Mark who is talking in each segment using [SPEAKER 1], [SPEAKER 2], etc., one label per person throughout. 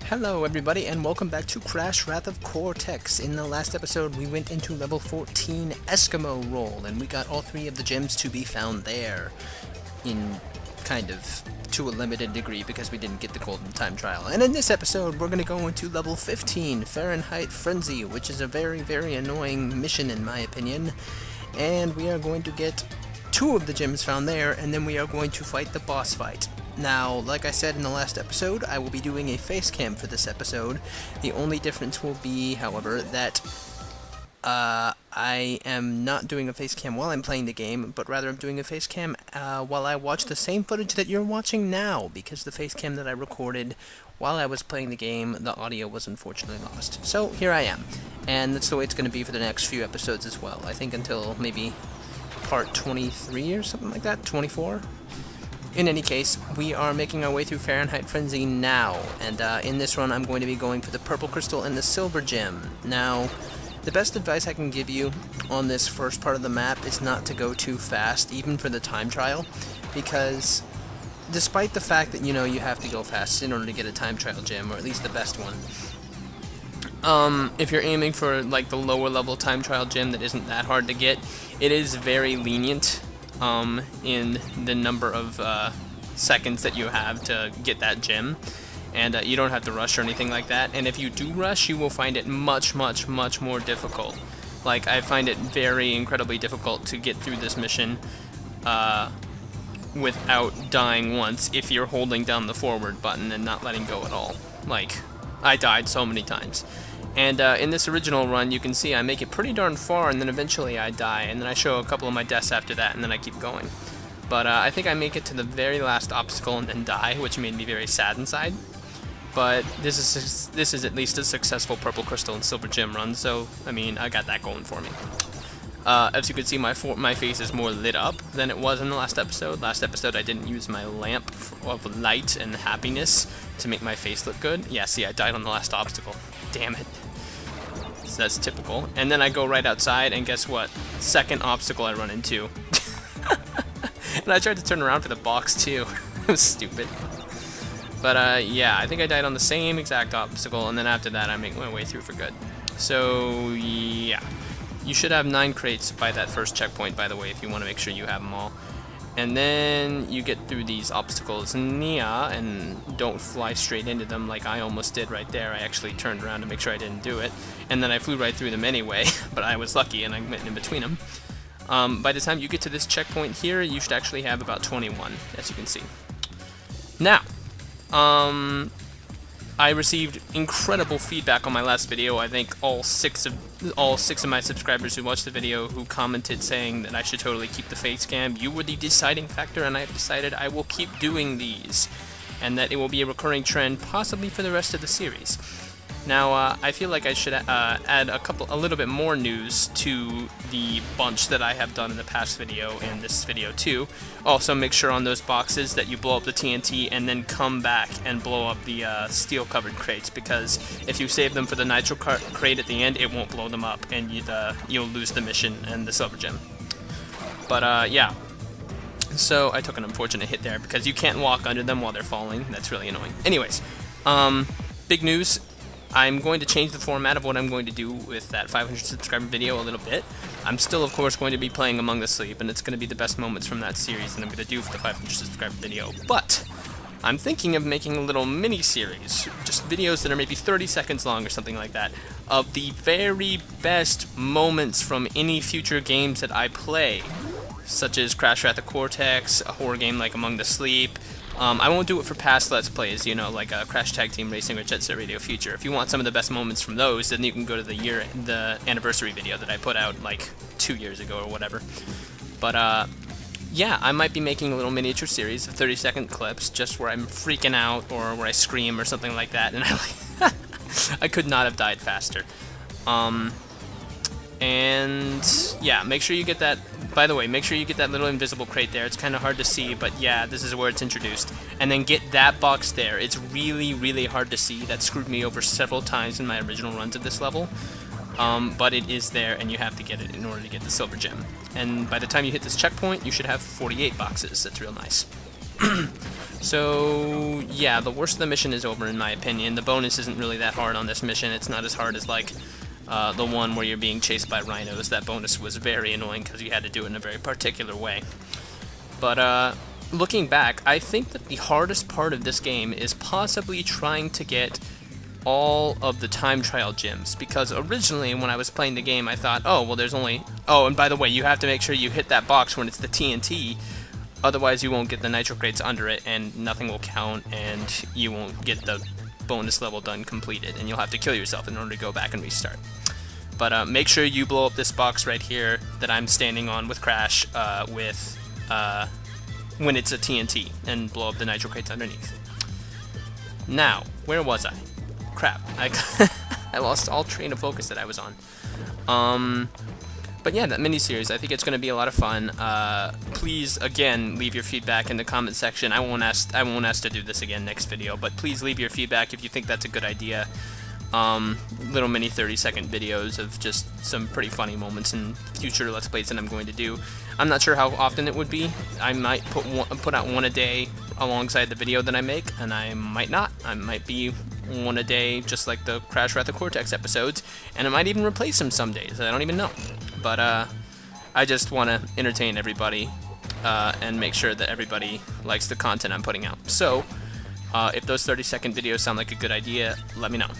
[SPEAKER 1] Hello everybody and welcome back to Crash Wrath of Cortex. In the last episode we went into level 14 Eskimo Roll and we got all three of the gems to be found there. In kind of to a limited degree because we didn't get the golden time trial. And in this episode we're going to go into level 15 Fahrenheit Frenzy, which is a very annoying mission in my opinion. And we are going to get two of the gems found there and then we are going to fight the boss fight. Now, like I said in the last episode, I will be doing a face cam for this episode. The only difference will be, however, that I am not doing a face cam while I'm playing the game, but rather I'm doing a face cam while I watch the same footage that you're watching now, because the face cam that I recorded while I was playing the game, the audio was unfortunately lost. So, here I am. And that's the way it's going to be for the next few episodes as well. I think until maybe part 23 or something like that, 24? In any case, we are making our way through Fahrenheit Frenzy now, and in this run I'm going to be going for the purple crystal and the silver gem. Now, the best advice I can give you on this first part of the map is not to go too fast, even for the time trial, because despite the fact that, you know, you have to go fast in order to get a time trial gem, or at least the best one, if you're aiming for, like, the lower level time trial gem that isn't that hard to get, it is very lenient in the number of seconds that you have to get that gem, and you don't have to rush or anything like that. And if you do rush, you will find it much more difficult. Like, I find it very incredibly difficult to get through this mission without dying once if you're holding down the forward button and not letting go at all. Like, I died so many times. And in this original run, you can see I make it pretty darn far, and then eventually I die, and then I show a couple of my deaths after that, and then I keep going. But I think I make it to the very last obstacle and then die, which made me very sad inside. But this is at least a successful purple crystal and silver gem run, so I mean, I got that going for me. As you can see, my face is more lit up than it was in the last episode. Last episode I didn't use my lamp of light and happiness to make my face look good. Yeah, see, I died on the last obstacle. Damn it. So that's typical. And then I go right outside, and guess what? Second obstacle I run into. And I tried to turn around for the box too. It was stupid. But yeah, I think I died on the same exact obstacle, and then after that I make my way through for good. So yeah. You should have 9 crates by that first checkpoint, by the way, if you want to make sure you have them all. And then you get through these obstacles, and don't fly straight into them like I almost did right there. I actually turned around to make sure I didn't do it, and then I flew right through them anyway, but I was lucky and I went in between them. By the time you get to this checkpoint here, you should actually have about 21, as you can see. Now, I received incredible feedback on my last video. I think all six of my subscribers who watched the video who commented saying that I should totally keep the face cam. You were the deciding factor, and I have decided I will keep doing these, and that it will be a recurring trend, possibly for the rest of the series. Now, I feel like I should add a little bit more news to the bunch that I have done in the past video and this video too. Also, make sure on those boxes that you blow up the TNT and then come back and blow up the steel-covered crates, because if you save them for the nitro crate at the end, it won't blow them up, and you'll lose the mission and the silver gem. But yeah. So I took an unfortunate hit there because you can't walk under them while they're falling. That's really annoying. Anyways, big news. I'm going to change the format of what I'm going to do with that 500 subscriber video a little bit. I'm still, of course, going to be playing Among the Sleep, and it's going to be the best moments from that series that I'm going to do for the 500 subscriber video. But I'm thinking of making a little mini-series, just videos that are maybe 30 seconds long or something like that, of the very best moments from any future games that I play, such as Crash Wrath of Cortex, a horror game like Among the Sleep. I won't do it for past Let's Plays, you know, like Crash Tag Team Racing or Jet Set Radio Future. If you want some of the best moments from those, then you can go to the anniversary video that I put out like 2 years ago or whatever. But yeah, I might be making a little miniature series of 30-second clips just where I'm freaking out or where I scream or something like that, and I could not have died faster. And yeah, make sure you get that. By the way, make sure you get that little invisible crate there. It's kind of hard to see, but yeah, this is where it's introduced. And then get that box there. It's really hard to see. That screwed me over several times in my original runs of this level. But it is there, and you have to get it in order to get the silver gem. And by the time you hit this checkpoint, you should have 48 boxes. That's real nice. So, yeah, the worst of the mission is over, in my opinion. The bonus isn't really that hard on this mission. It's not as hard as, like, the one where you're being chased by rhinos. That bonus was very annoying because you had to do it in a very particular way. But, looking back, I think that the hardest part of this game is possibly trying to get all of the time trial gems, because originally when I was playing the game I thought, oh, well, there's only... Oh, and by the way, you have to make sure you hit that box when it's the TNT, otherwise you won't get the nitro crates under it, and nothing will count, and you won't get the bonus level done completed, and you'll have to kill yourself in order to go back and restart. But make sure you blow up this box right here that I'm standing on with Crash when it's a TNT, and blow up the nitro crates underneath. Now, where was I? Crap, I lost all train of focus that I was on. But yeah, that miniseries, I think it's going to be a lot of fun. Please, again, leave your feedback in the comment section. I won't ask to do this again next video, but please leave your feedback if you think that's a good idea. Little mini 30-second videos of just some pretty funny moments in future Let's Plays that I'm going to do. I'm not sure how often it would be. I might put out one a day alongside the video that I make, and I might not. I might be one a day, just like the Crash Wrath of Cortex episodes, and I might even replace them some days. I don't even know. But I just want to entertain everybody and make sure that everybody likes the content I'm putting out. So, if those 30-second videos sound like a good idea, let me know.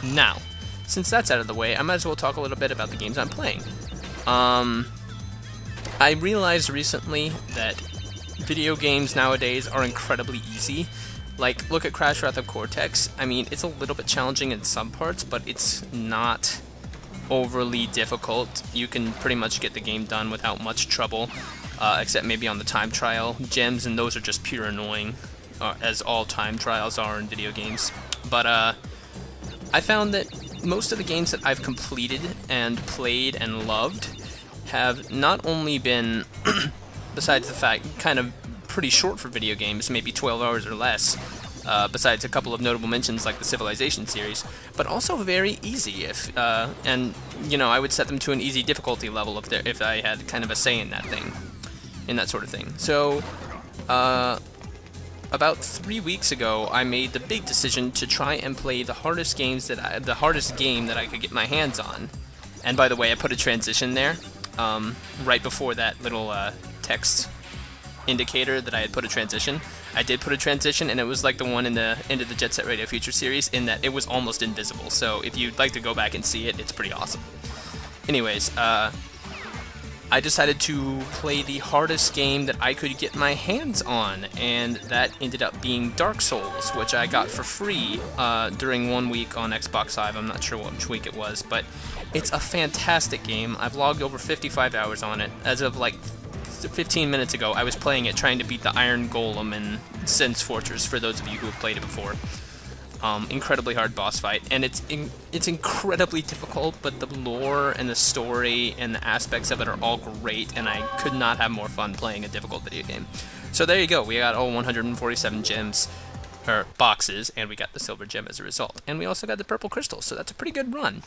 [SPEAKER 1] Now, since that's out of the way, I might as well talk a little bit about the games I'm playing. I realized recently that video games nowadays are incredibly easy. Like, look at Crash Wrath of Cortex. I mean, it's a little bit challenging in some parts, but it's not overly difficult. You can pretty much get the game done without much trouble, except maybe on the time trial gems, and those are just pure annoying, as all time trials are in video games. But I found that most of the games that I've completed and played and loved have not only been, besides the fact, kind of pretty short for video games, maybe 12 hours or less, besides a couple of notable mentions like the Civilization series, but also very easy. And you know, I would set them to an easy difficulty level if I had kind of a say in that sort of thing. So, about 3 weeks ago, I made the big decision to try and play the hardest game that I could get my hands on. And by the way, I put a transition there, right before that little text indicator that I had put a transition. I did put a transition, and it was like the one in the end of the Jet Set Radio Future series, in that it was almost invisible. So if you'd like to go back and see it, it's pretty awesome. Anyways, I decided to play the hardest game that I could get my hands on, and that ended up being Dark Souls, which I got for free during 1 week on Xbox Live. I'm not sure which week it was, but it's a fantastic game. I've logged over 55 hours on it. As of like 15 minutes ago, I was playing it trying to beat the Iron Golem in Sin's Fortress, for those of you who have played it before. Incredibly hard boss fight, and it's incredibly difficult, but the lore and the story and the aspects of it are all great, and I could not have more fun playing a difficult video game. So there you go, we got all 147 gems, or boxes, and we got the silver gem as a result. And we also got the purple crystal, so that's a pretty good run.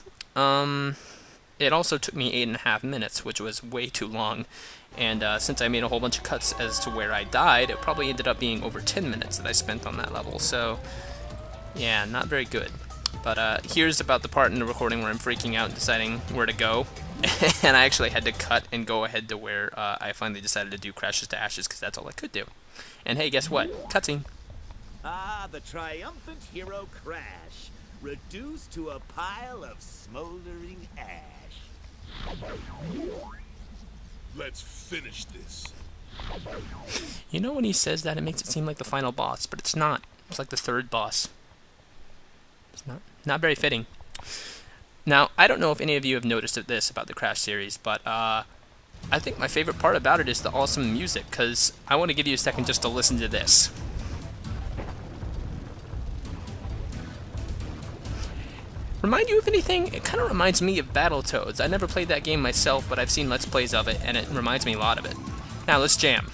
[SPEAKER 1] It also took me 8.5 minutes, which was way too long, and since I made a whole bunch of cuts as to where I died, it probably ended up being over 10 minutes that I spent on that level, so yeah, not very good. But here's about the part in the recording where I'm freaking out and deciding where to go. And I actually had to cut and go ahead to where I finally decided to do Crashes to Ashes, because that's all I could do. And hey, guess what? Cutscene.
[SPEAKER 2] Ah, the triumphant hero Crash, reduced to a pile of smoldering ash.
[SPEAKER 3] Let's finish this.
[SPEAKER 1] You know, when he says that, it makes it seem like the final boss, but it's not. It's like the third boss. It's not very fitting. Now, I don't know if any of you have noticed this about the Crash series, but I think my favorite part about it is the awesome music, because I want to give you a second just to listen to this. Remind you of anything? It kind of reminds me of Battletoads. I never played that game myself, but I've seen Let's Plays of it, and it reminds me a lot of it. Now, let's jam.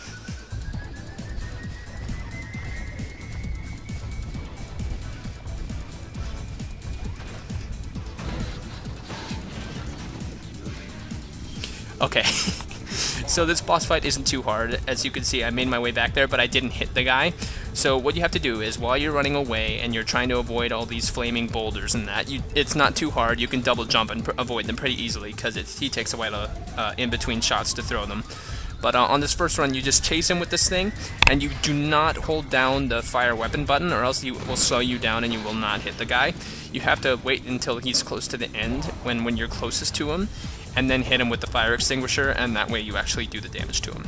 [SPEAKER 1] Okay, So this boss fight isn't too hard. As you can see, I made my way back there, but I didn't hit the guy. So what you have to do is, while you're running away and you're trying to avoid all these flaming boulders and that, it's not too hard. You can double jump and avoid them pretty easily, because he takes a while in between shots to throw them. But on this first run, you just chase him with this thing, and you do not hold down the fire weapon button, or else he will slow you down and you will not hit the guy. You have to wait until he's close to the end, when you're closest to him, and then hit him with the fire extinguisher, and that way you actually do the damage to him.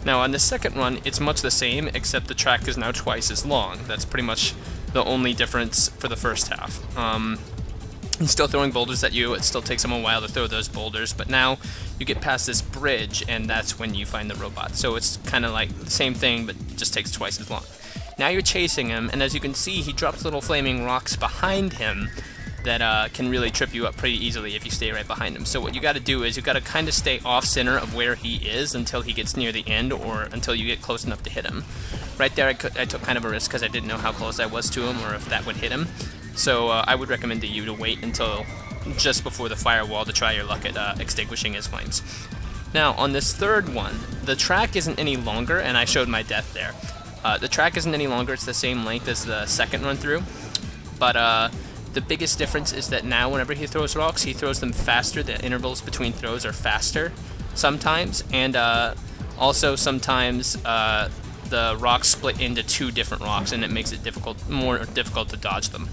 [SPEAKER 1] Now on the second run, it's much the same, except the track is now twice as long. That's pretty much the only difference for the first half. He's still throwing boulders at you. It still takes him a while to throw those boulders, but now you get past this bridge, and that's when you find the robot. So it's kind of like the same thing, but it just takes twice as long. Now you're chasing him, and as you can see, he drops little flaming rocks behind him that can really trip you up pretty easily if you stay right behind him. So what you got to do is you got to kind of stay off center of where he is until he gets near the end, or until you get close enough to hit him. Right there, I took kind of a risk because I didn't know how close I was to him or if that would hit him. So I would recommend to you to wait until just before the firewall to try your luck at extinguishing his flames. Now, on this third one, the track isn't any longer, and I showed my death there. The track isn't any longer, it's the same length as the second run through, but the biggest difference is that now whenever he throws rocks, he throws them faster. The intervals between throws are faster sometimes, and also sometimes the rocks split into two different rocks, and it makes it more difficult to dodge them.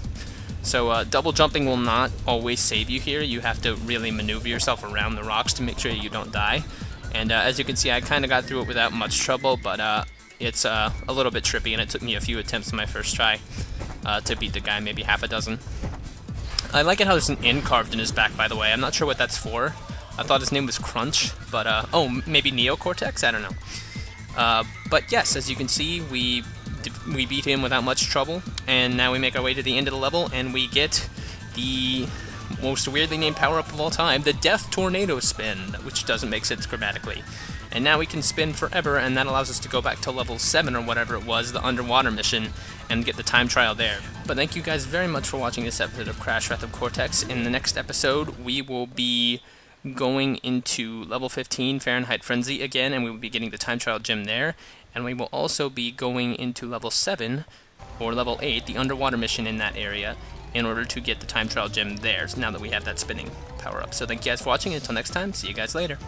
[SPEAKER 1] So double jumping will not always save you here. You have to really maneuver yourself around the rocks to make sure you don't die. And as you can see, I kind of got through it without much trouble, but it's a little bit trippy, and it took me a few attempts in my first try to beat the guy, maybe half a dozen. I like it how there's an N carved in his back, by the way. I'm not sure what that's for. I thought his name was Crunch, but oh, maybe Neocortex? I don't know. But yes, as you can see, we beat him without much trouble, and now we make our way to the end of the level, and we get the most weirdly named power-up of all time, the Death Tornado Spin, which doesn't make sense grammatically. And now we can spin forever, and that allows us to go back to level 7 or whatever it was, the underwater mission, and get the time trial there. But thank you guys very much for watching this episode of Crash Wrath of Cortex. In the next episode, we will be going into level 15, Fahrenheit Frenzy again, and we will be getting the time trial gem there. And we will also be going into level 7, or level 8, the underwater mission in that area, in order to get the time trial gem there, now that we have that spinning power up. So thank you guys for watching, until next time, see you guys later.